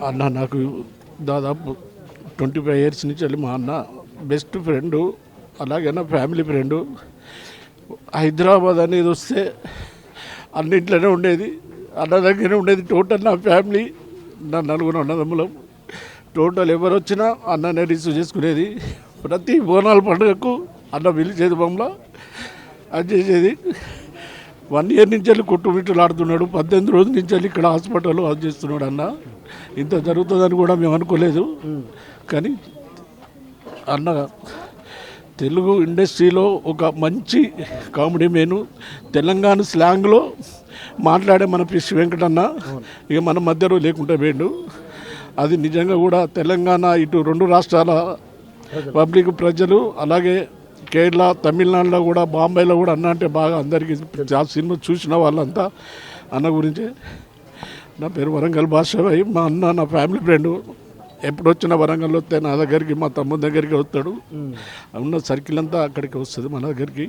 అన్న నాకు దాదాపు 25 ఇయర్స్ నుంచి వెళ్ళి మా అన్న బెస్ట్ ఫ్రెండు, అలాగే నా ఫ్యామిలీ ఫ్రెండు. హైదరాబాద్ అనేది వస్తే అన్నింట్లోనే ఉండేది, అన్న దగ్గరే ఉండేది. టోటల్ నా ఫ్యామిలీ, నా నలుగురు అన్నదమ్ములం, టోటల్ ఎవరు వచ్చినా అన్ననే రిసీవ్ చేసుకునేది. ప్రతి బోనాల పండుగకు అన్న పిలిచేది, బొమ్మల అది చేసేది. 1 ఇయర్ నుంచి వెళ్ళి కొట్టుమిట్టులు ఆడుతున్నాడు. 18 రోజుల నుంచి వెళ్ళి ఇక్కడ హాస్పిటల్లో అది చేస్తున్నాడు. అన్న ఇంత జరుగుతుందని కూడా మేము అనుకోలేదు. కానీ అన్న తెలుగు ఇండస్ట్రీలో ఒక మంచి కామెడీ మేను, తెలంగాణ స్లాంగ్లో మాట్లాడే మన పిసి వెంకటన్న ఇక మన మధ్యలో లేకుండా పోయిండు. అది నిజంగా కూడా తెలంగాణ ఇటు 2 రాష్ట్రాల పబ్లిక్ ప్రజలు, అలాగే కేరళ, తమిళనాడులో కూడా, బాంబేలో కూడా అన్న అంటే బాగా అందరికీ ఆ సినిమా చూసిన వాళ్ళంతా అన్న గురించే. నా పేరు వరంగల్ భాషాభాయ్. మా అన్న నా ఫ్యామిలీ ఫ్రెండు. ఎప్పుడు వచ్చినా వరంగల్ వస్తే నా దగ్గరికి, మా తమ్ముడి దగ్గరికి వస్తాడు. ఉన్న సర్కిల్ అంతా అక్కడికి వస్తుంది మన దగ్గరికి.